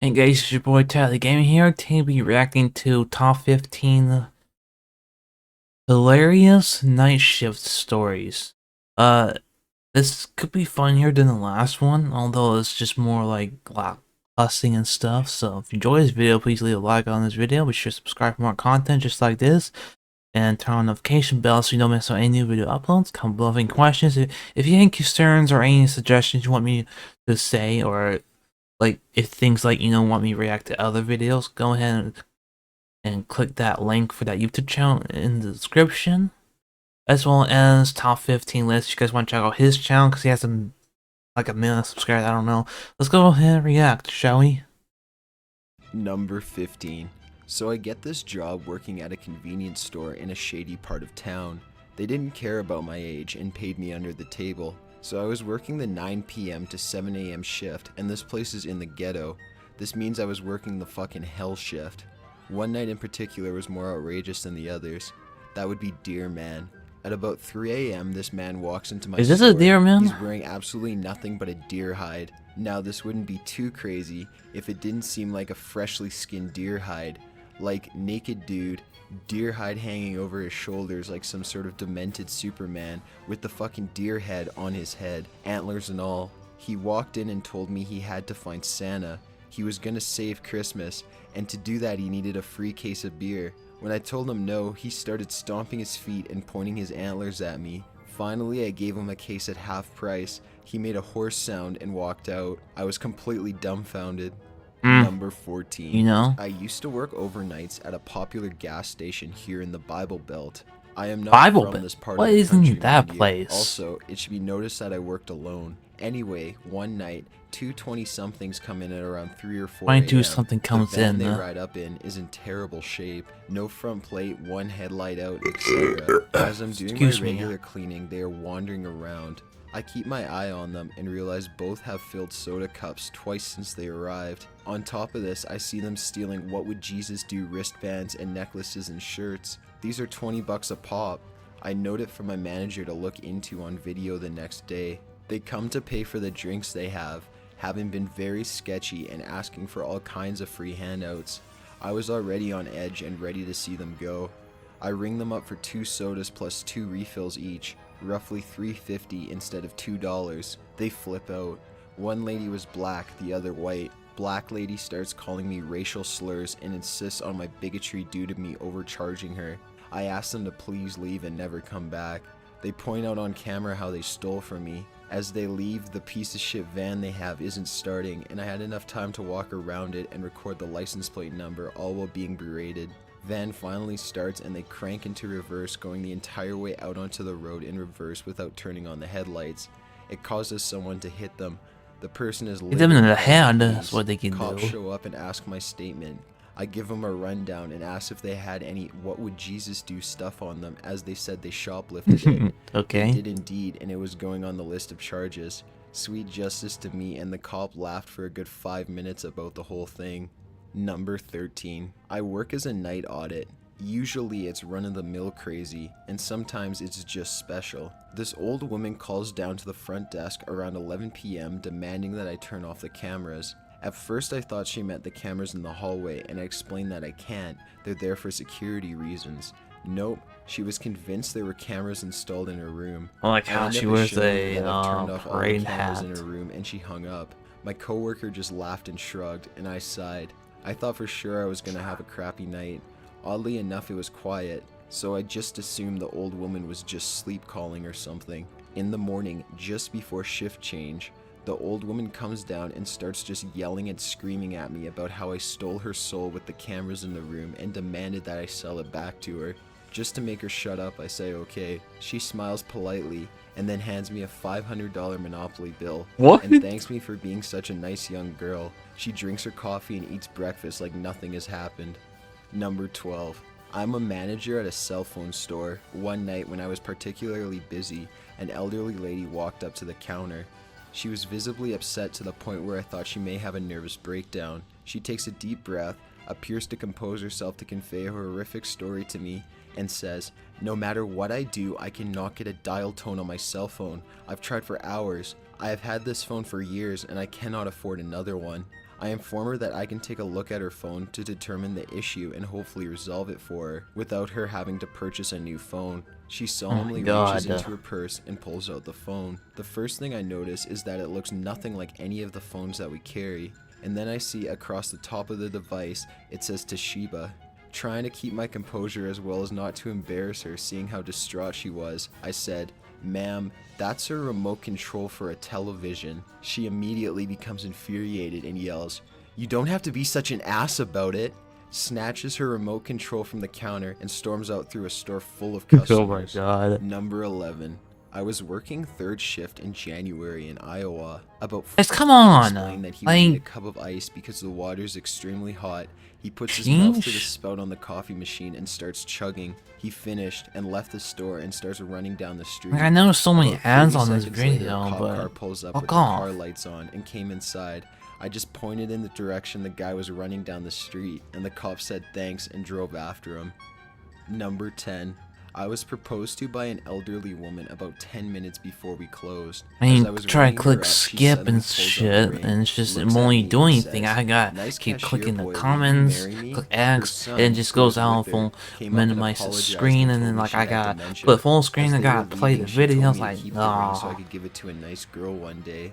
Hey guys, it's your boy Tyler Gaming here. Today we'll be reacting to top 15 hilarious night shift stories. Uh, this could be funnier than the last one, although it's just more like cussing and stuff. So if you enjoy this video, please leave a like on this video. Be sure to subscribe for more content just like this, and turn on notification bell so you don't miss out any new video uploads. Comment below with any questions. If you have any concerns or any suggestions you want me to say, or like if things like want me to react to other videos, go ahead and click that link for that YouTube channel in the description, as well as top 15 list. You guys want to check out his channel because he has like a million subscribers. I don't know. Let's go ahead and react, shall we? Number 15. So I get this job working at a convenience store in a shady part of town. They didn't care about my age and paid me under the table. So I was working the 9 p.m. to 7 a.m. shift, and this place is in the ghetto. This means I was working the fucking hell shift. One night in particular was more outrageous than the others. That would be Deer Man. At about 3 a.m. this man walks into my store. Is this a Deer Man? He's wearing absolutely nothing but a deer hide. Now this wouldn't be too crazy if it didn't seem like a freshly skinned deer hide. Like, naked dude, deer hide hanging over his shoulders like some sort of demented Superman with the fucking deer head on his head, antlers and all. He walked in and told me he had to find Santa. He was gonna save Christmas, and to do that he needed a free case of beer. When I told him no, he started stomping his feet and pointing his antlers at me. Finally, I gave him a case at half price. He made a horse sound and walked out. I was completely dumbfounded. Number 14. I used to work overnights at a popular gas station here in the Bible Belt. I am not from this part of the country. That place? Also, it should be noticed that I worked alone. Anyway, one night, two 20-somethings come in at around 3 or 4 a.m. 20-something comes the van in. They ride up in is in terrible shape. No front plate, one headlight out, etc. As I'm doing my regular cleaning, they are wandering around. I keep my eye on them and realize both have filled soda cups twice since they arrived. On top of this, I see them stealing What Would Jesus Do wristbands and necklaces and shirts. These are 20 bucks a pop. I note it for my manager to look into on video the next day. They come to pay for the drinks they have, having been very sketchy and asking for all kinds of free handouts. I was already on edge and ready to see them go. I ring them up for 2 sodas plus 2 refills each, roughly $3.50 instead of $2. They flip out. One lady was black, the other white. Black lady starts calling me racial slurs and insists on my bigotry due to me overcharging her. I ask them to please leave and never come back. They point out on camera how they stole from me. As they leave, the piece of shit van they have isn't starting, and I had enough time to walk around it and record the license plate number, all while being berated. Van finally starts and they crank into reverse, going the entire way out onto the road in reverse without turning on the headlights. It causes someone to hit them. The person is hit them in the head. That's what they can do. Cops show up and ask my statement. I give them a rundown and ask if they had any What Would Jesus Do stuff on them, as they said they shoplifted it. Okay. They did indeed, and it was going on the list of charges. Sweet justice to me, and the cop laughed for a good 5 minutes about the whole thing. Number 13. I work as a night audit. Usually it's run-of-the-mill crazy, and sometimes it's just special. This old woman calls down to the front desk around 11 p.m. demanding that I turn off the cameras. At first I thought she meant the cameras in the hallway, and I explained that I can't. They're there for security reasons. Nope, she was convinced there were cameras installed in her room. Well, like how she wears a turned off all the parade cameras hat in her room, and she hung up. My coworker just laughed and shrugged, and I sighed. I thought for sure I was gonna have a crappy night. Oddly enough, it was quiet, so I just assumed the old woman was just sleep calling or something. In the morning, just before shift change, the old woman comes down and starts just yelling and screaming at me about how I stole her soul with the cameras in the room and demanded that I sell it back to her. Just to make her shut up, I say okay. She smiles politely and then hands me a $500 Monopoly bill. What? And thanks me for being such a nice young girl. She drinks her coffee and eats breakfast like nothing has happened. Number 12. I'm a manager at a cell phone store. One night when I was particularly busy, an elderly lady walked up to the counter. She was visibly upset to the point where I thought she may have a nervous breakdown. She takes a deep breath, appears to compose herself to convey a horrific story to me, and says, "No matter what I do, I cannot get a dial tone on my cell phone. I've tried for hours. I have had this phone for years and I cannot afford another one. I inform her that I can take a look at her phone to determine the issue and hopefully resolve it for her without her having to purchase a new phone. She solemnly reaches into her purse and pulls out the phone. The first thing I notice is that it looks nothing like any of the phones that we carry, and then I see across the top of the device it says Toshiba. Trying to keep my composure as well as not to embarrass her seeing how distraught she was, I said, "Ma'am, that's her remote control for a television." She immediately becomes infuriated and yells, "You don't have to be such an ass about it," snatches her remote control from the counter and storms out through a store full of customers. Oh my god. Number 11. I was working third shift in January in Iowa. About Guys, come on! explained that he would need a cup of ice because the water is extremely hot. He puts his mouth to the spout on the coffee machine and starts chugging. He finished and left the store and starts running down the street. Like, I know so many About ads 30 on this seconds later, video, a cop but car pulls up fuck with the off. car lights on and came inside. I just pointed in the direction the guy was running down the street, and the cop said thanks and drove after him. Number 10. I was proposed to by an elderly woman about 10 minutes before we closed. I mean, was try to ringing her click up, she skip suddenly and pulls out shit, the ring, and it's just, it looks won't at really me do and anything. says, I got "Nice keep cashier clicking the boy, will you comments, marry me?" click Her X, son, and it just who was goes out with her, full, came up and minimize the apologized screen, and told then me like she I had got dementia. put full screen, As I they gotta were play the leaving, she told video. I me was to like, keep the ring so I nah. could give it to a nice girl one day.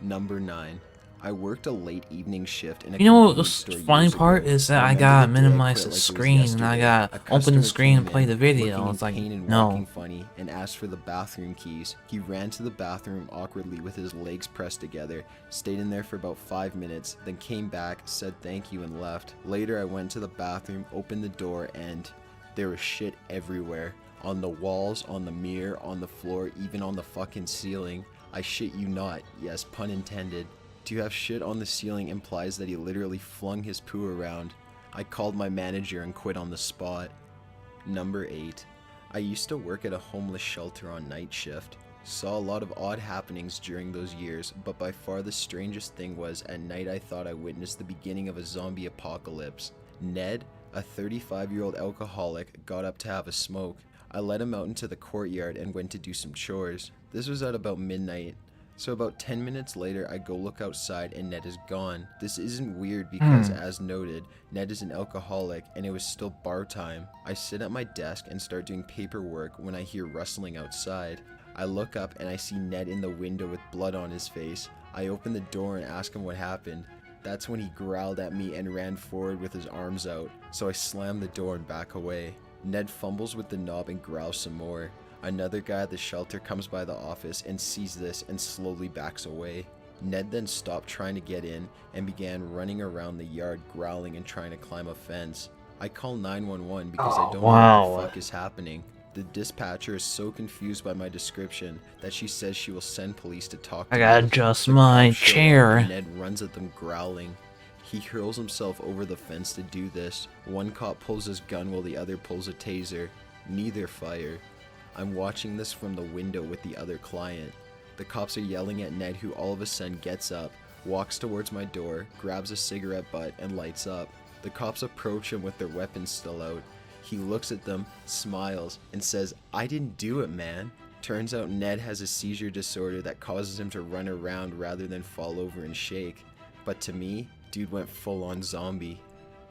Number 9. I worked a late evening shift in a You know what the convenience store funny years part ago. is that I Remember gotta the day I minimize quit the like it was screen, and I yesterday? gotta A open the customer screen and came play in, the video. looking in It's like, pain and no. walking funny, and asked for the bathroom keys. He ran to the bathroom awkwardly with his legs pressed together, stayed in there for about 5 minutes, then came back, said thank you, and left. Later I went to the bathroom, opened the door, and there was shit everywhere. On the walls, on the mirror, on the floor, even on the fucking ceiling. I shit you not, yes, pun intended. To have shit on the ceiling implies that he literally flung his poo around. I called my manager and quit on the spot. Number 8. I used to work at a homeless shelter on night shift. Saw a lot of odd happenings during those years, but by far the strangest thing was at night I thought I witnessed the beginning of a zombie apocalypse. Ned, a 35-year-old alcoholic, got up to have a smoke. I let him out into the courtyard and went to do some chores. This was at about midnight. So about 10 minutes later, I go look outside and Ned is gone. This isn't weird because, as noted, Ned is an alcoholic and it was still bar time. I sit at my desk and start doing paperwork when I hear rustling outside. I look up and I see Ned in the window with blood on his face. I open the door and ask him what happened. That's when he growled at me and ran forward with his arms out, so I slam the door and back away. Ned fumbles with the knob and growls some more. Another guy at the shelter comes by the office and sees this and slowly backs away. Ned then stopped trying to get in and began running around the yard growling and trying to climb a fence. I call 911 because I don't know what the fuck is happening. The dispatcher is so confused by my description that she says she will send police to talk to me. I gotta adjust The my cops show up chair. and Ned runs at them growling. He hurls himself over the fence to do this. One cop pulls his gun while the other pulls a taser. Neither fire. I'm watching this from the window with the other client. The cops are yelling at Ned, who all of a sudden gets up, walks towards my door, grabs a cigarette butt, and lights up. The cops approach him with their weapons still out. He looks at them, smiles, and says, "I didn't do it, man." Turns out Ned has a seizure disorder that causes him to run around rather than fall over and shake. But to me, dude went full on zombie.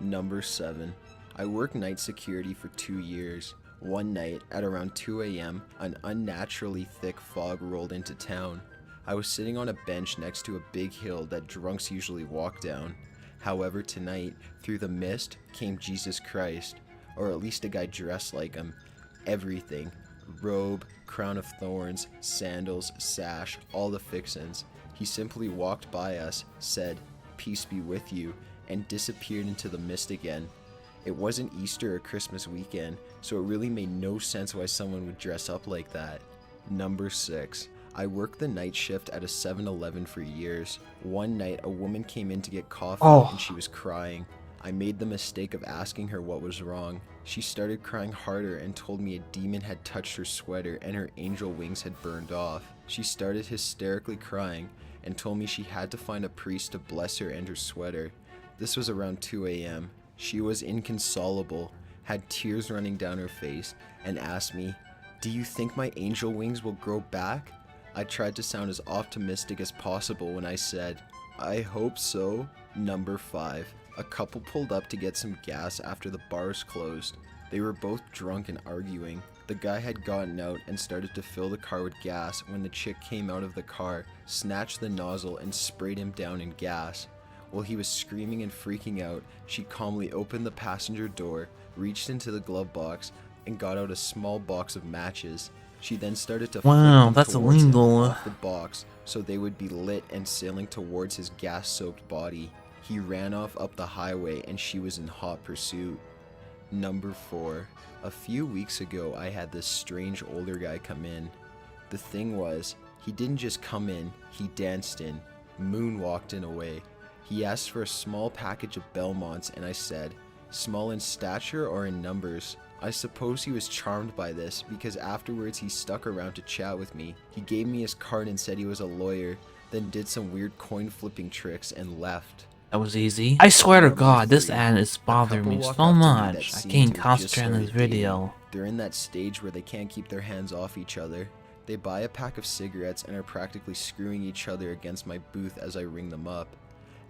Number 7. I worked night security for 2 years. One night, at around 2 a.m., an unnaturally thick fog rolled into town. I was sitting on a bench next to a big hill that drunks usually walk down. However, tonight, through the mist, came Jesus Christ, or at least a guy dressed like him. Everything. Robe, crown of thorns, sandals, sash, all the fixins. He simply walked by us, said, "Peace be with you," and disappeared into the mist again. It wasn't Easter or Christmas weekend, so it really made no sense why someone would dress up like that. Number 6. I worked the night shift at a 7-Eleven for years. One night, a woman came in to get coffee and she was crying. I made the mistake of asking her what was wrong. She started crying harder and told me a demon had touched her sweater and her angel wings had burned off. She started hysterically crying and told me she had to find a priest to bless her and her sweater. This was around 2 a.m. She was inconsolable, had tears running down her face, and asked me, "Do you think my angel wings will grow back?" I tried to sound as optimistic as possible when I said, "I hope so." Number 5. A couple pulled up to get some gas after the bars closed. They were both drunk and arguing. The guy had gotten out and started to fill the car with gas when the chick came out of the car, snatched the nozzle, and sprayed him down in gas. While he was screaming and freaking out, she calmly opened the passenger door, reached into the glove box, and got out a small box of matches. She then started to flick them that's towards him illegal. off the box so they would be lit and sailing towards his gas-soaked body. He ran off up the highway and she was in hot pursuit. Number 4. A few weeks ago, I had this strange older guy come in. The thing was, he didn't just come in, he danced in, moonwalked in a way. He asked for a small package of Belmonts and I said, small in stature or in numbers? I suppose he was charmed by this because afterwards he stuck around to chat with me. He gave me his card and said he was a lawyer, then did some weird coin flipping tricks and left. That was easy. I swear to Number God, this 3. ad is bothering me walk so up to me much. that I seemed can't to have just concentrate on this started dating. video. They're in that stage where they can't keep their hands off each other. They buy a pack of cigarettes and are practically screwing each other against my booth as I ring them up.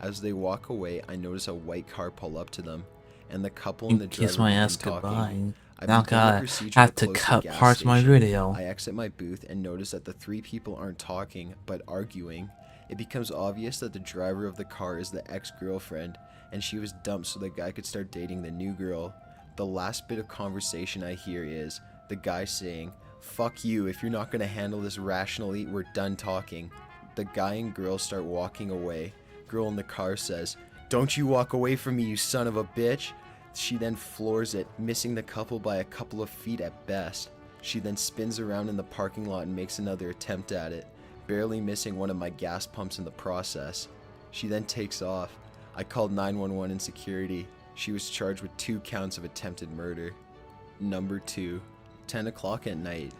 As they walk away, I notice a white car pull up to them, and the couple and the driver Kiss my begin ass talking. goodbye. I Now begin the gotta procedure have to close the cut gas parts of my station. video. I exit my booth and notice that the 3 people aren't talking, but arguing. It becomes obvious that the driver of the car is the ex-girlfriend, and she was dumped so the guy could start dating the new girl. The last bit of conversation I hear is the guy saying, "Fuck you, if you're not gonna handle this rationally, we're done talking." The guy and girl start walking away. Girl in the car says, "Don't you walk away from me, you son of a bitch." She then floors it, missing the couple by a couple of feet at best. She then spins around in the parking lot and makes another attempt at it, barely missing one of my gas pumps in the process. She then takes off. I called 911 and security. She was charged with 2 counts of attempted murder. Number 2. 10 o'clock at night.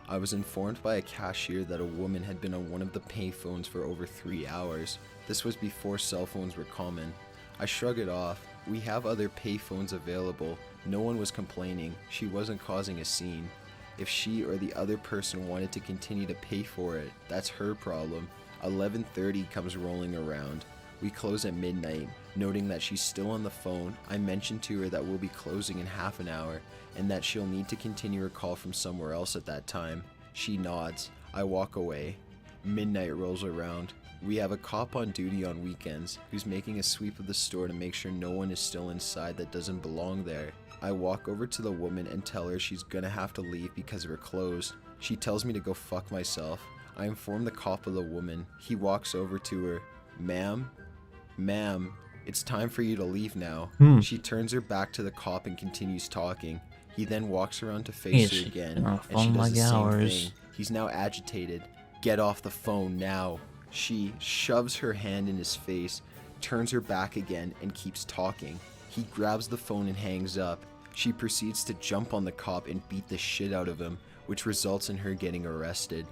I was informed by a cashier that a woman had been on one of the payphones for over 3 hours. This was before cell phones were common. I shrug it off. We have other payphones available. No one was complaining. She wasn't causing a scene. If she or the other person wanted to continue to pay for it, that's her problem. 11:30 comes rolling around. We close at midnight. Noting that she's still on the phone, I mention to her that we'll be closing in half an hour and that she'll need to continue her call from somewhere else at that time. She nods. I walk away. Midnight rolls around. We have a cop on duty on weekends who's making a sweep of the store to make sure no one is still inside that doesn't belong there. I walk over to the woman and tell her she's gonna have to leave because we're closed. She tells me to go fuck myself. I inform the cop of the woman. He walks over to her. Ma'am, it's time for you to leave now. She turns her back to the cop and continues talking. He then walks around to face her again, and she does the same thing. He's now agitated. Get off the phone now. She shoves her hand in his face, turns her back again, and keeps talking. He grabs the phone and hangs up. She proceeds to jump on the cop and beat the shit out of him, which results in her getting arrested.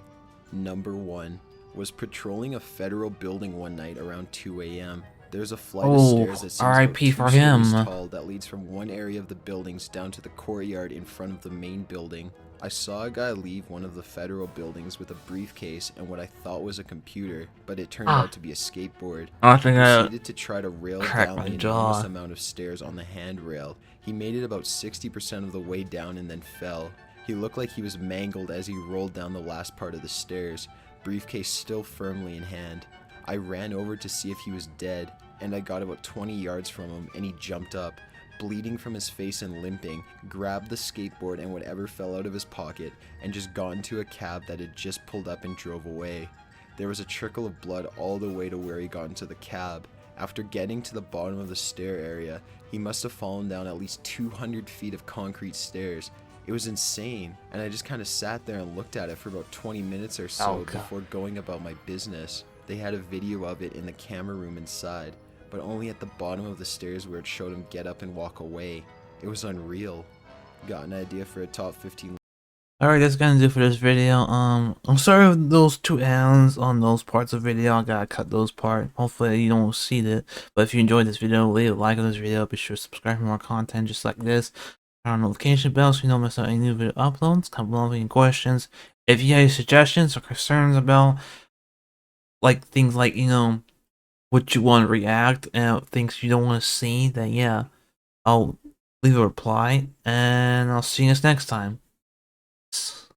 Number 1. Was patrolling a federal building one night around 2 a.m. There's a flight of stairs that seems R.I.P. about for 2 him. stories tall that leads from one area of the buildings down to the courtyard in front of the main building. I saw a guy leave one of the federal buildings with a briefcase and what I thought was a computer, but it turned out to be a skateboard. I He think I proceeded to try to rail cracked down my the jaw. enormous amount of stairs on the handrail. He made it about 60% of the way down and then fell. He looked like he was mangled as he rolled down the last part of the stairs, briefcase still firmly in hand. I ran over to see if he was dead, and I got about 20 yards from him and he jumped up, bleeding from his face and limping, grabbed the skateboard and whatever fell out of his pocket, and just got into a cab that had just pulled up and drove away. There was a trickle of blood all the way to where he got into the cab. After getting to the bottom of the stair area, he must have fallen down at least 200 feet of concrete stairs. It was insane, and I just kind of sat there and looked at it for about 20 minutes or so before going about my business. They had a video of it in the camera room inside, but only at the bottom of the stairs where it showed him get up and walk away. It was unreal. Got an idea for a top 15? Alright, that's gonna do for this video. I'm sorry for those 2 ends on those parts of video. I gotta cut those parts. Hopefully you don't see that. But if you enjoyed this video, leave a like on this video. Be sure to subscribe for more content just like this. Turn on the notification bell so you don't miss out any new video uploads. Comment below any questions. If you have any suggestions or concerns about like things like, what you want to react and things you don't want to see, then yeah, I'll leave a reply, and I'll see you guys next time.